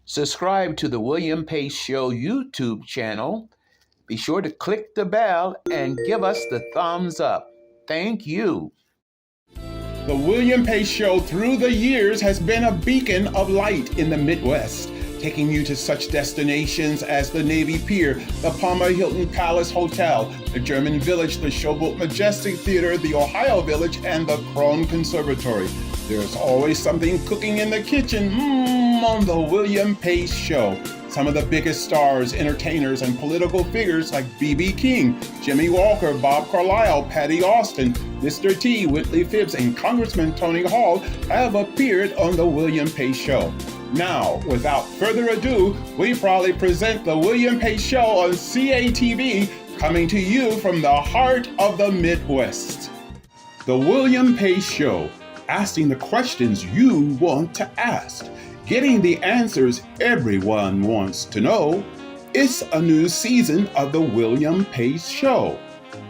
Subscribe to the William Pace Show YouTube channel. Be sure to click the bell and give us the thumbs up. Thank you. The William Pace Show through the years has been a beacon of light in the Midwest, taking you to such destinations as the Navy Pier, the Palmer Hilton Palace Hotel, the German Village, the Showboat Majestic Theatre, the Ohio Village, and the Krohn Conservatory. There's always something cooking in the kitchen on the William Pace Show. Some of the biggest stars, entertainers, and political figures like B.B. King, Jimmy Walker, Bob Carlisle, Patti Austin, Mr. T, Whitley Phibbs, and Congressman Tony Hall have appeared on the William Pace Show. Now, without further ado, we proudly present the William Pace Show on CATV, coming to you from the heart of the Midwest. The William Pace Show, asking the questions you want to ask, getting the answers everyone wants to know. It's a new season of the William Pace Show.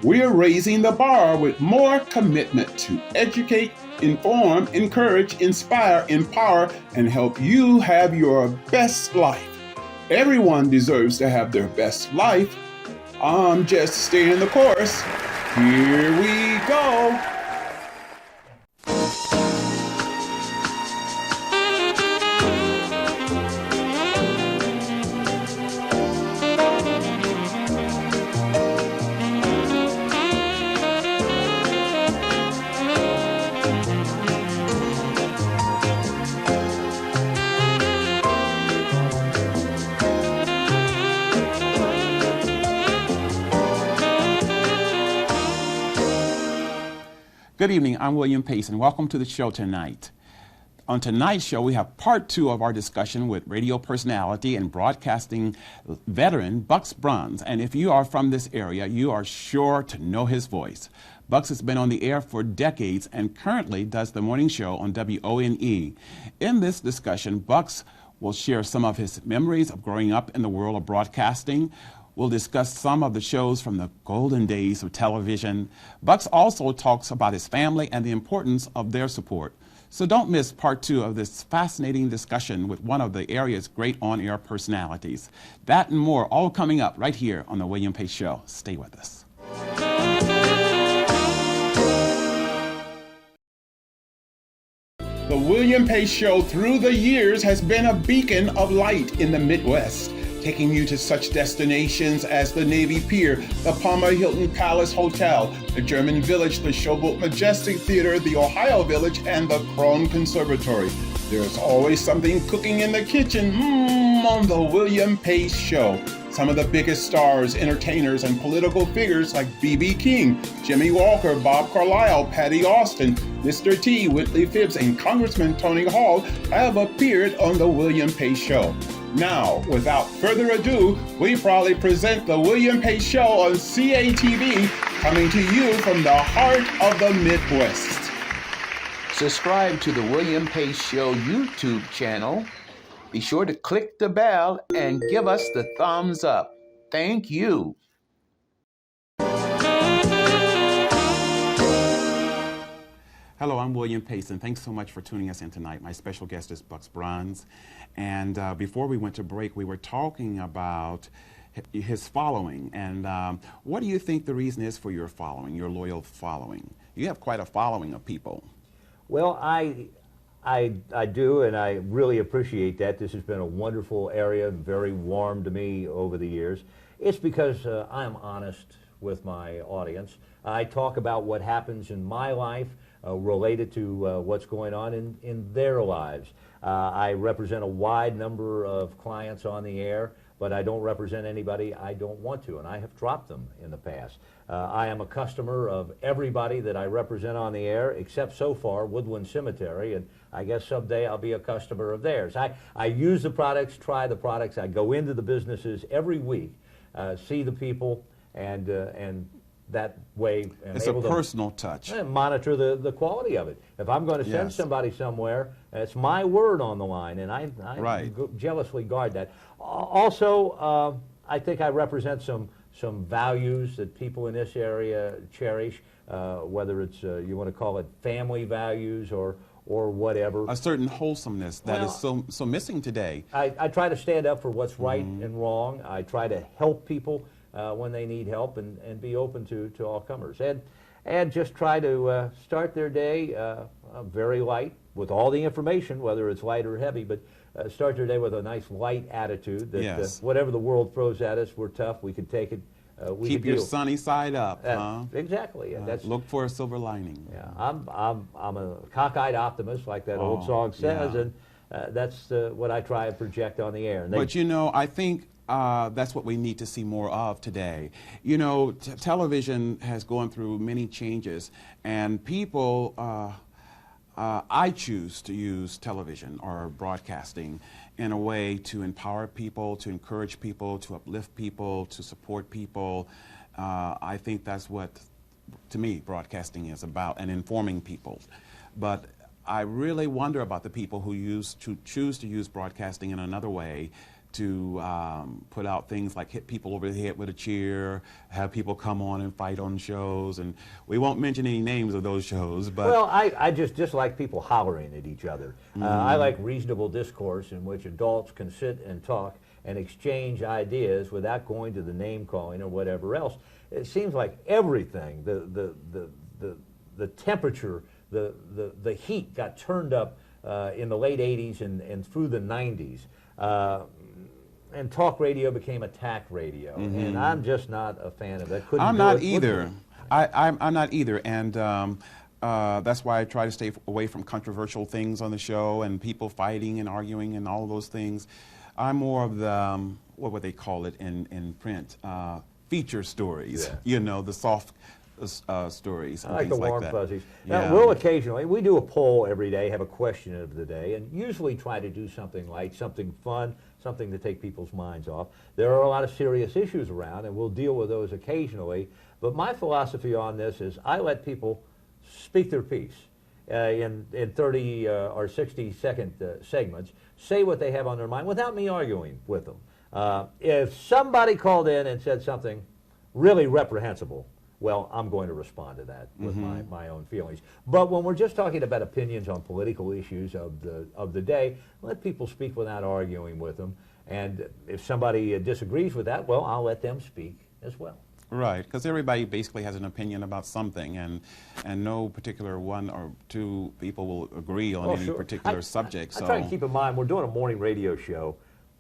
We're raising the bar with more commitment to educate, inform, encourage, inspire, empower, and help you have your best life. Everyone deserves to have their best life. I'm just staying the course. Here we go. Good evening, I'm William Pace, and welcome to the show tonight. On tonight's show, we have part two of our discussion with radio personality and broadcasting veteran Bucks Braun. And if you are from this area, you are sure to know his voice. Bucks has been on the air for decades and currently does the morning show on WONE. In this discussion, Bucks will share some of his memories of growing up in the world of broadcasting. We'll discuss some of the shows from the golden days of television. Bucks also talks about his family and the importance of their support. So don't miss part two of this fascinating discussion with one of the area's great on-air personalities. That and more all coming up right here on the William Pace Show. Stay with us. The William Pace Show through the years has been a beacon of light in the Midwest, taking you to such destinations as the Navy Pier, the Palmer Hilton Palace Hotel, the German Village, the Showboat Majestic Theatre, the Ohio Village, and the Krohn Conservatory. There's always something cooking in the kitchen on the William Pace Show. Some of the biggest stars, entertainers, and political figures like B.B. King, Jimmy Walker, Bob Carlisle, Patti Austin, Mr. T, Whitley Phibbs, and Congressman Tony Hall have appeared on the William Pace Show. Now, without further ado, we proudly present the William Pace Show on CATV, coming to you from the heart of the Midwest. Subscribe to the William Pace Show YouTube channel. Be sure to click the bell and give us the thumbs up. Thank you. Hello, I'm William Pace, and thanks so much for tuning us in tonight. My special guest is Bucks Braun. And before we went to break, we were talking about his following. And what do you think the reason is for your following, your loyal following? You have quite a following of people. Well, I do, and I really appreciate that. This has been a wonderful area, very warm to me over the years. It's because I'm honest with my audience. I talk about what happens in my life related to what's going on in their lives. I represent a wide number of clients on the air, but I don't represent anybody I don't want to, and I have dropped them in the past. I am a customer of everybody that I represent on the air, except so far Woodland Cemetery, and I guess someday I'll be a customer of theirs. I use the products, try the products. I go into the businesses every week, see the people, and that way it's a personal touch. Monitor the quality of it. If I'm going to send somebody somewhere, it's my word on the line, and I jealously guard that. Also, I think I represent some values that people in this area cherish, whether it's you want to call it family values or or whatever. A certain wholesomeness that is Well, so missing today. I try to stand up for what's right and wrong. I try to help people when they need help and be open to all comers. And just try to start their day very light with all the information, whether it's light or heavy, but start their day with a nice light attitude that Yes. whatever the world throws at us, we're tough, we can take it. Keep your sunny side up. Huh? Exactly. And that's, Look for a silver lining. yeah, I'm a cockeyed optimist, like that old song says, yeah. and that's what I try and project on the air. And But you know, I think that's what we need to see more of today. You know, television has gone through many changes, and people, I choose to use television or broadcasting in a way to empower people, to encourage people, to uplift people, to support people. I think that's what, to me, broadcasting is about, and informing people. But I really wonder about the people who choose to use broadcasting in another way, to put out things like hit people over the head with a chair, have people come on and fight on shows, and we won't mention any names of those shows. But well, I just dislike people hollering at each other. I like reasonable discourse in which adults can sit and talk and exchange ideas without going to the name calling or whatever else. It seems like everything, the temperature, the heat got turned up in the late 80s and through the 90s. And talk radio became attack radio, and I'm just not a fan of that. I'm not either. I'm not either, and that's why I try to stay away from controversial things on the show and people fighting and arguing and all of those things. I'm more of the, what would they call it in print, feature stories, Yeah. you know, the soft stories and I like the things like warm that. fuzzies. Yeah. Now, we'll occasionally, we do a poll every day, have a question of the day, and usually try to do something light, something fun, something to take people's minds off. There are a lot of serious issues around, and we'll deal with those occasionally. But my philosophy on this is I let people speak their piece in 30 or 60-second segments, say what they have on their mind without me arguing with them. If somebody called in and said something really reprehensible, well, I'm going to respond to that with my own feelings. But when we're just talking about opinions on political issues of the day, let people speak without arguing with them. And if somebody disagrees with that, well, I'll let them speak as well. Right, because everybody basically has an opinion about something, and no particular one or two people will agree on any Sure. particular subject. I try to keep in mind, we're doing a morning radio show.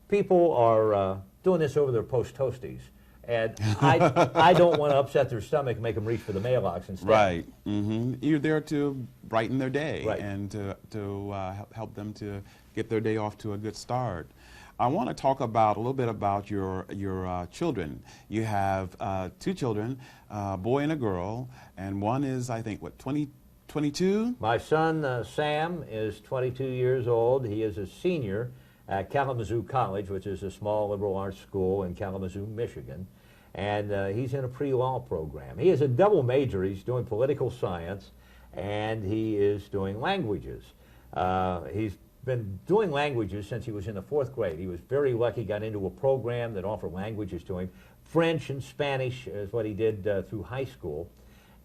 People are doing this over their post-toasties. And I don't want to upset their stomach and make them reach for the mailbox instead. Right. You're there to brighten their day, Right. and to help them to get their day off to a good start. I want to talk about a little bit about your children. You have two children, a boy and a girl, and one is, I think, what, 22? My son, Sam, is 22 years old. He is a senior at Kalamazoo College, which is a small liberal arts school in Kalamazoo, Michigan. And he's in a pre-law program. He is a double major. He's doing political science, and he is doing languages. He's been doing languages since he was in the 4th grade. He was very lucky, got into a program that offered languages to him. French and Spanish is what he did through high school.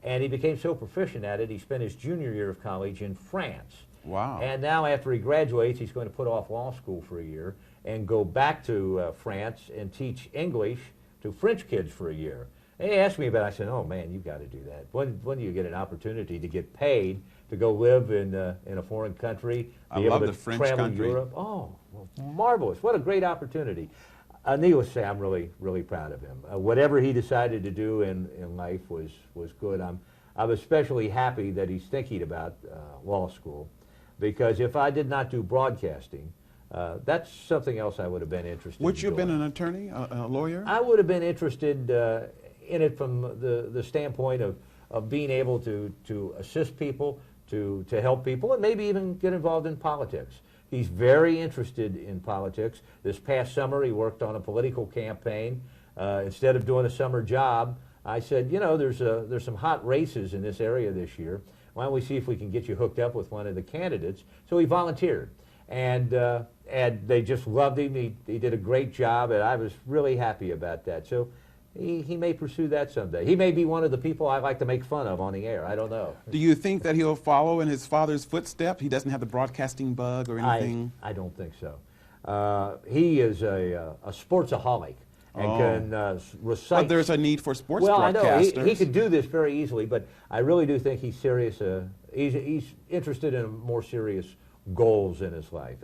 And he became so proficient at it, he spent his junior year of college in France. Wow. And now after he graduates, he's going to put off law school for a year and go back to France and teach English to French kids for a year. And he asked me about it. I said, oh, man, you've got to do that. When do you get an opportunity to get paid to go live in a foreign country, I be love able the to French travel country. Europe? Oh, well, marvelous. What a great opportunity. Needless to say, I'm really, really proud of him. Whatever he decided to do in life was good. I'm especially happy that he's thinking about law school, because if I did not do broadcasting, that's something else I would have been interested in. Would you have been doing. an attorney, a lawyer? I would have been interested in it from the standpoint of being able to assist people, to help people, and maybe even get involved in politics. He's very interested in politics. This past summer, he worked on a political campaign. Instead of doing a summer job, I said, you know, there's some hot races in this area this year. Why don't we see if we can get you hooked up with one of the candidates? So he volunteered, and they just loved him. He did a great job, and I was really happy about that. So he may pursue that someday. He may be one of the people I like to make fun of on the air. I don't know. Do you think that he'll follow in his father's footsteps? He doesn't have the broadcasting bug or anything? I don't think so. He is a sportsaholic and can recite. But there's a need for sports well, broadcasters. I know. He could do this very easily, but I really do think he's serious. He's interested in more serious goals in his life,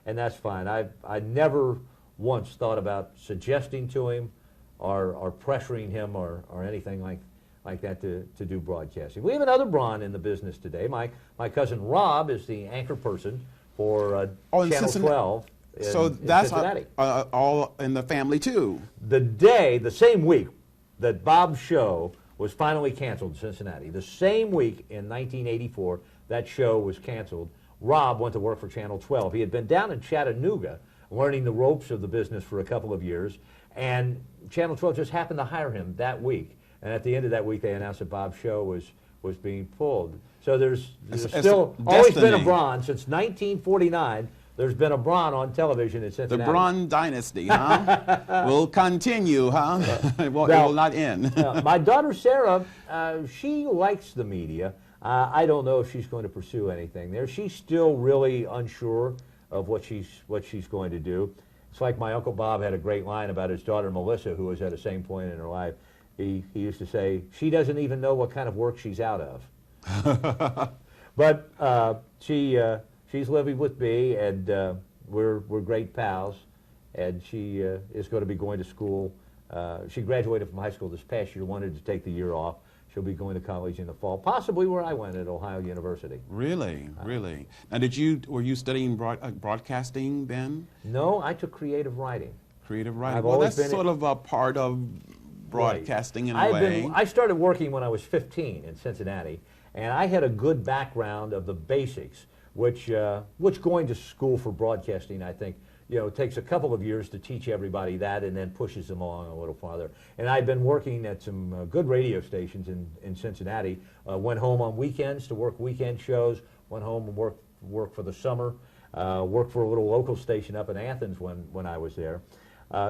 and that's fine. I never once thought about suggesting to him or pressuring him or anything like that to do broadcasting. We have another Braun in the business today. My cousin Rob is the anchor person for Channel 12 so in that's Cincinnati. all in the family too. The same week that Bob's show was finally canceled in Cincinnati, the same week in 1984 that show was canceled, Rob went to work for Channel 12. He had been down in Chattanooga learning the ropes of the business for a couple of years, and Channel 12 just happened to hire him that week. And at the end of that week, they announced that Bob's show was being pulled. So there's still always been a Braun. Since 1949, there's been a Braun on television in Cincinnati. The Braun dynasty, huh? will continue, huh? It will not end. My daughter Sarah, she likes the media. I don't know if she's going to pursue anything there. She's still really unsure of what she's going to do. It's like my Uncle Bob had a great line about his daughter Melissa, who was at the same point in her life. He used to say, she doesn't even know what kind of work she's out of. But she's living with me, and we're great pals. And she is going to be going to school. She graduated from high school this past year, wanted to take the year off. She'll be going to college in the fall, possibly where I went at Ohio University. Really, really. Now, were you studying broadcasting then? No, I took creative writing. Creative writing. Well, that's sort of a part of broadcasting in a way. I started working when I was 15 in Cincinnati, and I had a good background of the basics, which going to school for broadcasting, I think, it takes a couple of years to teach everybody that, and then pushes them along a little farther. And I've been working at some good radio stations in Cincinnati. Went home on weekends to work weekend shows. Went home and worked for the summer. Worked for a little local station up in Athens when I was there.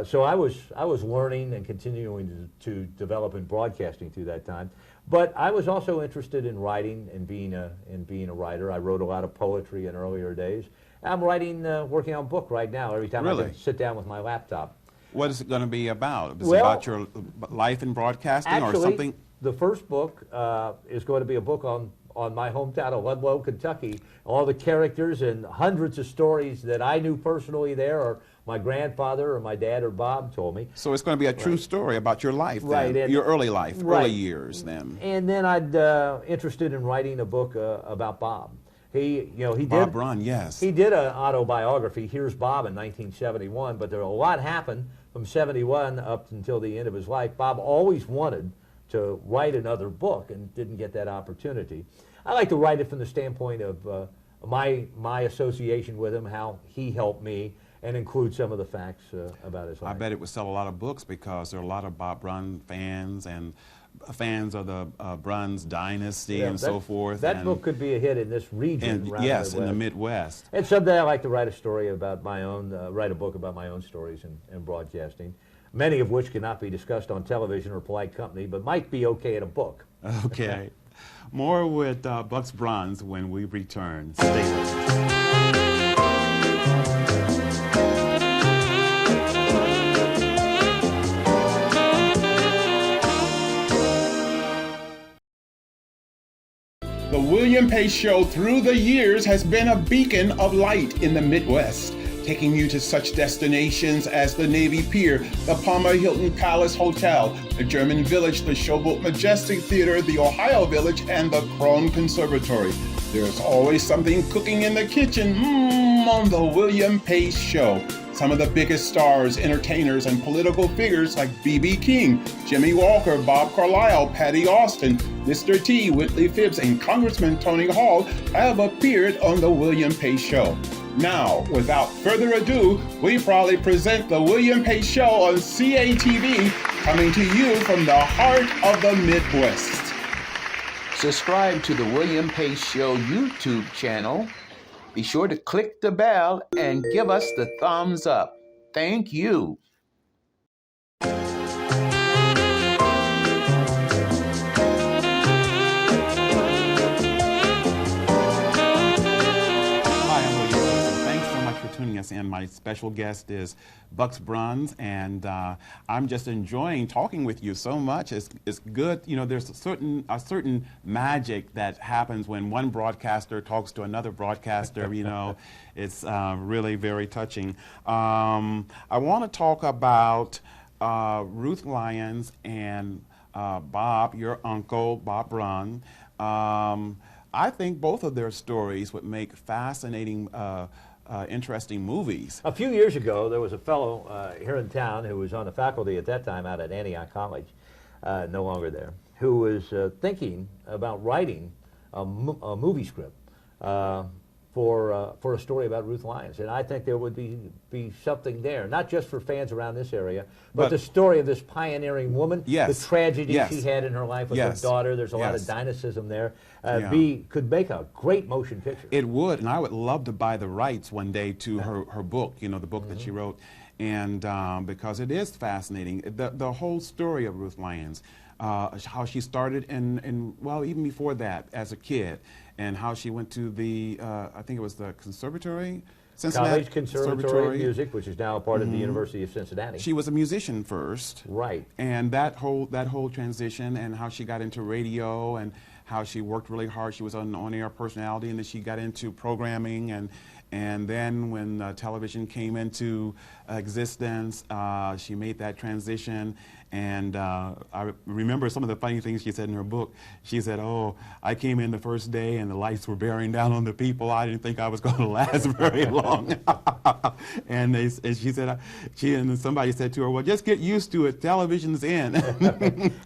So I was learning and continuing to develop in broadcasting through that time. But I was also interested in writing and being a writer. I wrote a lot of poetry in earlier days. I'm working on a book right now. Every time I can sit down with my laptop. What is it going to be about? Is it about your life in broadcasting or something? Actually, the first book is going to be a book on my hometown of Ludlow, Kentucky. All the characters and hundreds of stories that I knew personally there, or my grandfather or my dad or Bob told me. So it's going to be a true story about your life, then, right? Your early life, early years, then. And then I'd interested in writing a book about Bob. He did. Bob Braun, yes. He did an autobiography, Here's Bob, in 1971, but a lot happened from 71 up until the end of his life. Bob always wanted to write another book and didn't get that opportunity. I like to write it from the standpoint of my association with him, how he helped me, and include some of the facts about his life. I bet it would sell a lot of books because there are a lot of Bob Braun fans and fans of the Braun's dynasty and so forth. That book could be a hit in this region. Yes, in the Midwest. And someday I'd like to write a story about my own, write a book about my own stories in broadcasting, many of which cannot be discussed on television or polite company, but might be okay in a book. Okay. More with Bucks Braun when we return. Stay with us. The William Pace Show through the years has been a beacon of light in the Midwest, taking you to such destinations as the Navy Pier, the Palmer Hilton Palace Hotel, the German Village, the Showboat Majestic Theatre, the Ohio Village, and the Krohn Conservatory. There's always something cooking in the kitchen on the William Pace Show. Some of the biggest stars, entertainers, and political figures like B.B. King, Jimmy Walker, Bob Carlisle, Patti Austin, Mr. T, Whitley Phibbs, and Congressman Tony Hall have appeared on the William Pace Show. Now, without further ado, we proudly present the William Pace Show on CATV, coming to you from the heart of the Midwest. Subscribe to the William Pace Show YouTube channel. Be sure to click the bell and give us the thumbs up. Thank you. tuning us in. My special guest is Bucks Bruns, and I'm just enjoying talking with you so much. It's good. You know, there's a certain magic that happens when one broadcaster talks to another broadcaster. You know, it's really very touching. I want to talk about Ruth Lyons and Bob, your uncle, Bob Braun. I think both of their stories would make fascinating, interesting movies. A few years ago, there was a fellow here in town who was on the faculty at that time out at Antioch College, no longer there, who was thinking about writing a movie script for a story about Ruth Lyons. And I think there would be something there, not just for fans around this area, but the story of this pioneering woman, yes, the tragedy yes, she had in her life with yes, her daughter. There's a lot yes, of dynamism there. Yeah. Could make a great motion picture. It would, and I would love to buy the rights one day to her book, you know, the book that she wrote, and because it is fascinating. The whole story of Ruth Lyons, how she started well, even before that, as a kid, and how she went to the, I think it was the conservatory, College Conservatory of Music, which is now a part of the University of Cincinnati. She was a musician first. Right. And that whole transition, and how she got into radio, and how she worked really hard. She was an on-air personality, and then she got into programming, and then when television came into existence, she made that transition. And I remember some of the funny things she said in her book. She said, "Oh, I came in the first day and the lights were bearing down on the people. I didn't think I was going to last very long." And she said, and somebody said to her, "Well, just get used to it. Television's in."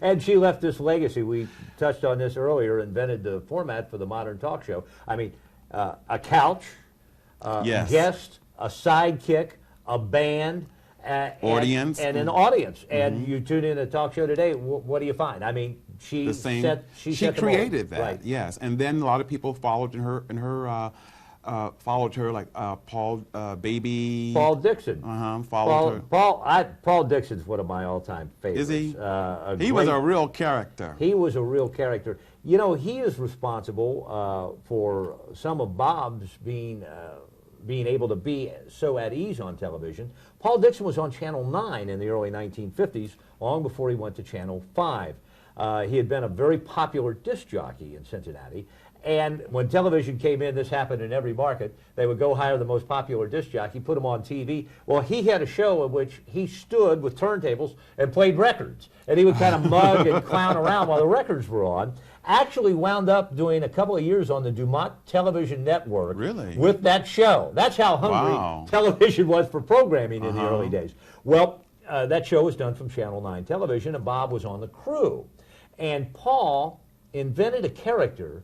And she left this legacy. We touched on this earlier. Invented the format for the modern talk show. I mean, a couch, yes, a guest, a sidekick, a band. Audience. And an audience. And you tune in a talk show today, what do you find? I mean, she created that, right. Yes. And then a lot of people followed followed her, like Paul Dixon. Followed her. Paul Dixon's one of my all-time favorites. Is he? He was a real character. He was a real character. You know, he is responsible for some of Bob's being able to be so at ease on television. Paul Dixon was on Channel 9 in the early 1950s, long before he went to Channel 5. He had been a very popular disc jockey in Cincinnati, and when television came in, this happened in every market, they would go hire the most popular disc jockey, put him on TV. Well, he had a show in which he stood with turntables and played records, and he would kind of mug and clown around while the records were on. Actually wound up doing a couple of years on the Dumont Television Network. Really? With that show. That's how hungry television was for programming in the early days. Well, that show was done from Channel 9 Television, and Bob was on the crew. And Paul invented a character,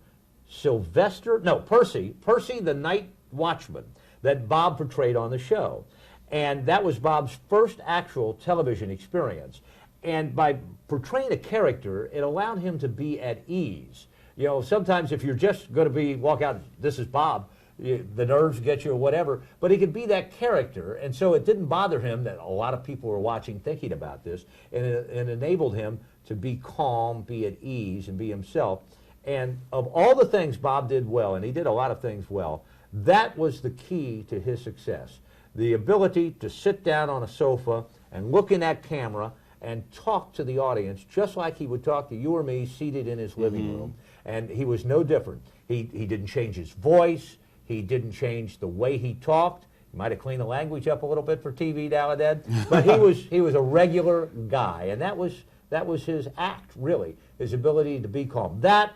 Percy the Night Watchman, that Bob portrayed on the show. And that was Bob's first actual television experience. And by portraying a character, it allowed him to be at ease. You know, sometimes if you're just going to walk out, this is Bob, the nerves get you or whatever, but he could be that character. And so it didn't bother him that a lot of people were watching thinking about this, and it enabled him to be calm, be at ease, and be himself. And of all the things Bob did well, and he did a lot of things well, that was the key to his success. The ability to sit down on a sofa and look in that camera and talk to the audience just like he would talk to you or me seated in his living room. And he was no different. He didn't change his voice. He didn't change the way he talked. He might have cleaned the language up a little bit for TV now and then, but he was a regular guy, and that was his act, really, his ability to be calm. That,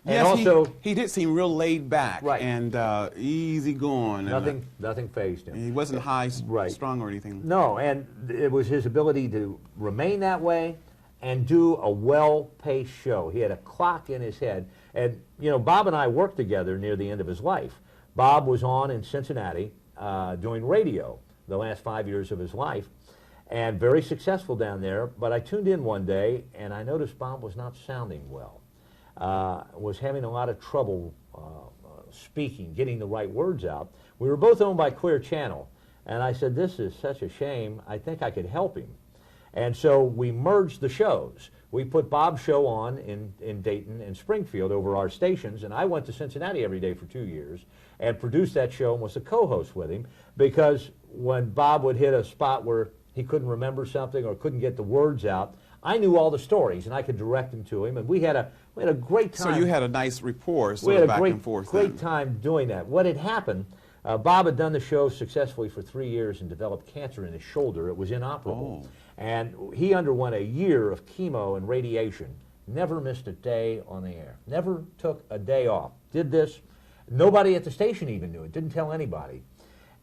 and yes, also he did seem real laid back, right, and easy going. Nothing fazed him. He wasn't strong or anything. No, and it was his ability to remain that way and do a well-paced show. He had a clock in his head, and you know, Bob and I worked together near the end of his life. Bob was on in Cincinnati doing radio the last 5 years of his life, and very successful down there. But I tuned in one day, and I noticed Bob was not sounding well. Was having a lot of trouble speaking, getting the right words out. We were both owned by Clear Channel, and I said, this is such a shame. I think I could help him. And so we merged the shows. We put Bob's show on in Dayton and Springfield over our stations, and I went to Cincinnati every day for 2 years and produced that show and was a co-host with him, because when Bob would hit a spot where he couldn't remember something or couldn't get the words out, I knew all the stories and I could direct them to him, and we had a great time. So you had a nice rapport, We sort had of a back and forth. great then. time doing that. What had happened, Bob had done the show successfully for 3 years and developed cancer in his shoulder. It was inoperable. Oh. And he underwent a year of chemo and radiation. Never missed a day on the air. Never took a day off. Did this. Nobody at the station even knew it. Didn't tell anybody.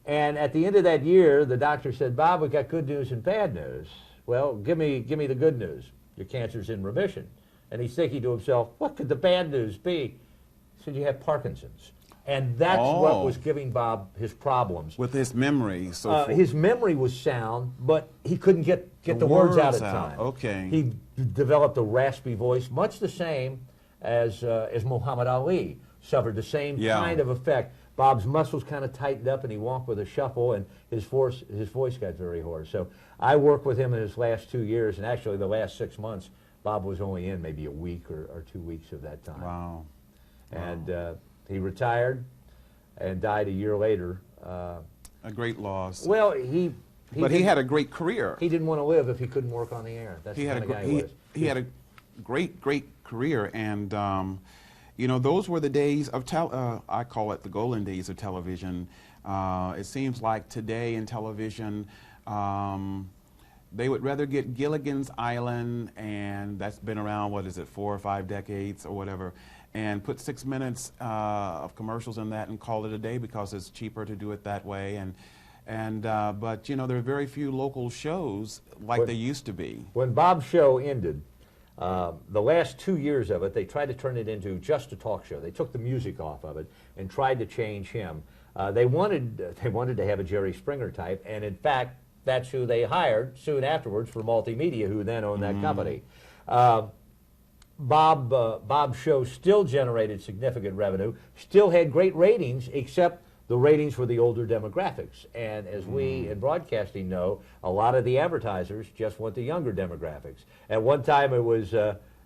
And at the end of that year, the doctor said, "Bob, we've got good news and bad news." "Well, give me the good news. Your cancer's in remission." And he's thinking to himself, what could the bad news be? He said, "You have Parkinson's." And that's what was giving Bob his problems. With his memory, so forth. His memory was sound, but he couldn't get the words out at time. Okay. He developed a raspy voice, much the same as Muhammad Ali. Suffered the same kind of effect. Bob's muscles kind of tightened up, and he walked with a shuffle, and his voice got very hoarse. So I worked with him in his last 2 years, and actually the last 6 months, Bob was only in maybe a week or 2 weeks of that time. Wow. And he retired and died a year later. A great loss. Well, he had a great career. He didn't want to live if he couldn't work on the air. That's the kind of guy he was. He had a great career, and you know, those were the days of I call it the golden days of television. It seems like today in television, they would rather get Gilligan's Island, and that's been around, what is it, 4 or 5 decades or whatever, and put 6 minutes of commercials in that and call it a day, because it's cheaper to do it that way. But you know, there are very few local shows like they used to be. When Bob's show ended, the last 2 years of it, they tried to turn it into just a talk show. They took the music off of it and tried to change him. They wanted to have a Jerry Springer type, and in fact, that's who they hired soon afterwards for Multimedia, who then owned that company. Bob's show still generated significant revenue, still had great ratings, except the ratings were the older demographics. And as we in broadcasting know, a lot of the advertisers just want the younger demographics. At one time it was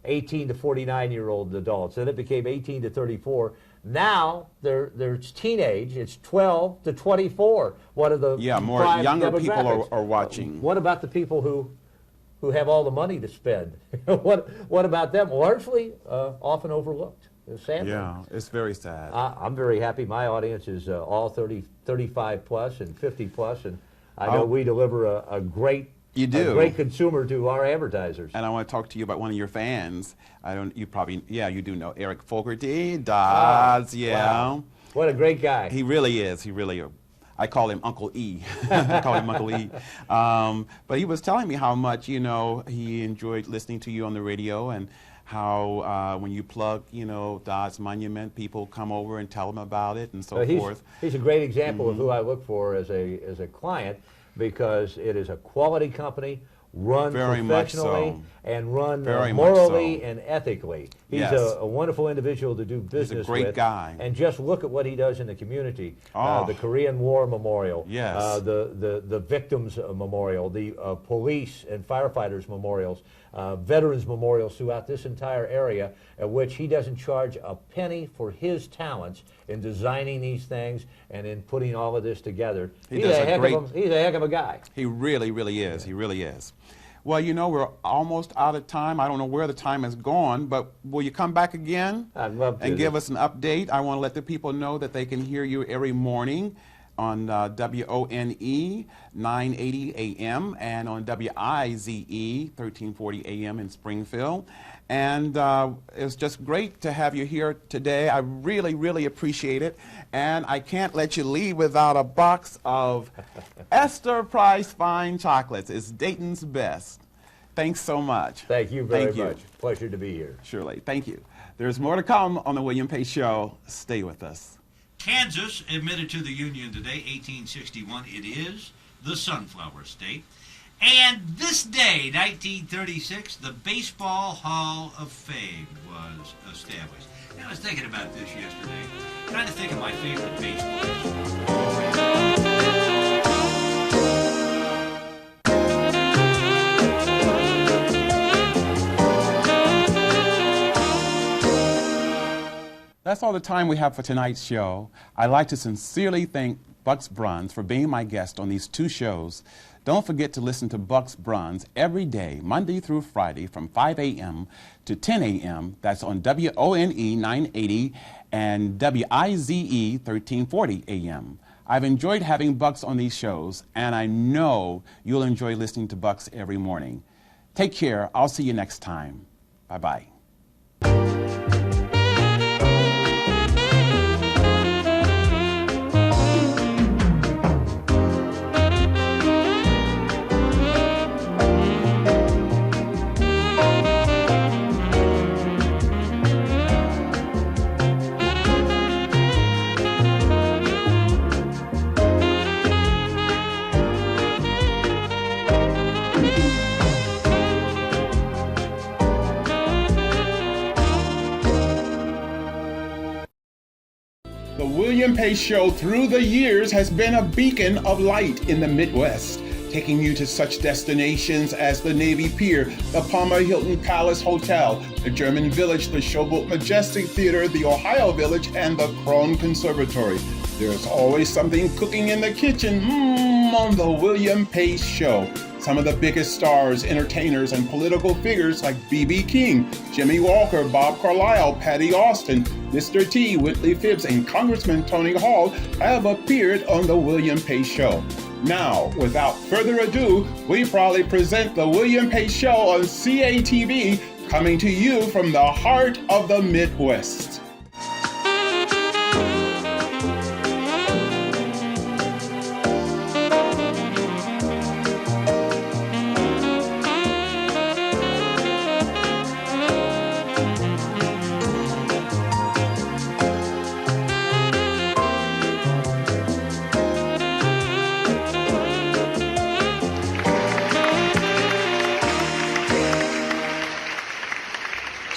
18 to 49-year-old adults, then it became 18 to 34. Now it's teenage, it's 12 to 24. What are the more prime younger people demographics? are watching. What about the people who have all the money to spend? what about them? Largely often overlooked. Sadly. Yeah, it's very sad. I'm very happy. My audience is all 35 plus and 50 plus, and I know we deliver a great You do. A great consumer to our advertisers. And I want to talk to you about one of your fans. You do know Eric Fogarty, Dodds, Wow. What a great guy. He really is. I call him Uncle E. I call him Uncle E. But he was telling me how much, he enjoyed listening to you on the radio, and how when you plug, Dodds Monument, people come over and tell him about it and so forth. He's a great example of who I look for as a client, because it is a quality company, run professionally and run morally and ethically. He's a wonderful individual to do business with. He's a great guy. And just look at what he does in the community. The Korean War Memorial, the Victims Memorial, the police and firefighters memorials, veterans memorials throughout this entire area, at which he doesn't charge a penny for his talents in designing these things and in putting all of this together. He's a heck of a guy. He really, really is. Yeah. He really is. Well, we're almost out of time. I don't know where the time has gone, but will you come back again? I'd love to. And give us an update? I want to let the people know that they can hear you every morning on WONE 980 AM and on WIZE 1340 AM in Springfield. And it's just great to have you here today. I really, really appreciate it. And I can't let you leave without a box of Esther Price Fine Chocolates. It's Dayton's best. Thanks so much. Thank you very much. Pleasure to be here. Surely. Thank you. There's more to come on the William Pace Show. Stay with us. Kansas admitted to the Union today, 1861. It is the Sunflower State. And this day, 1936, the Baseball Hall of Fame was established. And I was thinking about this yesterday, trying to think of my favorite baseball. that's all the time we have for tonight's show. I'd like to sincerely thank Bucks Bruns for being my guest on these two shows. Don't forget to listen to Bucks Bruns every day, Monday through Friday, from 5 a.m. to 10 a.m. That's on WONE 980 and WIZE 1340 a.m. I've enjoyed having Bucks on these shows, and I know you'll enjoy listening to Bucks every morning. Take care. I'll see you next time. Bye-bye. The William Pace Show through the years has been a beacon of light in the Midwest, taking you to such destinations as the Navy Pier, the Palmer Hilton Palace Hotel, the German Village, the Showboat Majestic Theatre, the Ohio Village, and the Krohn Conservatory. There's always something cooking in the kitchen on the William Pace Show. Some of the biggest stars, entertainers, and political figures like B.B. King, Jimmy Walker, Bob Carlisle, Patti Austin, Mr. T, Whitley Phibbs, and Congressman Tony Hall have appeared on the William Pace Show. Now, without further ado, we proudly present the William Pace Show on CATV, coming to you from the heart of the Midwest.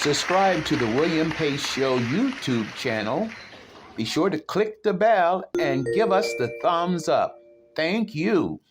Subscribe to the William Pace Show YouTube channel. Be sure to click the bell and give us the thumbs up. Thank you.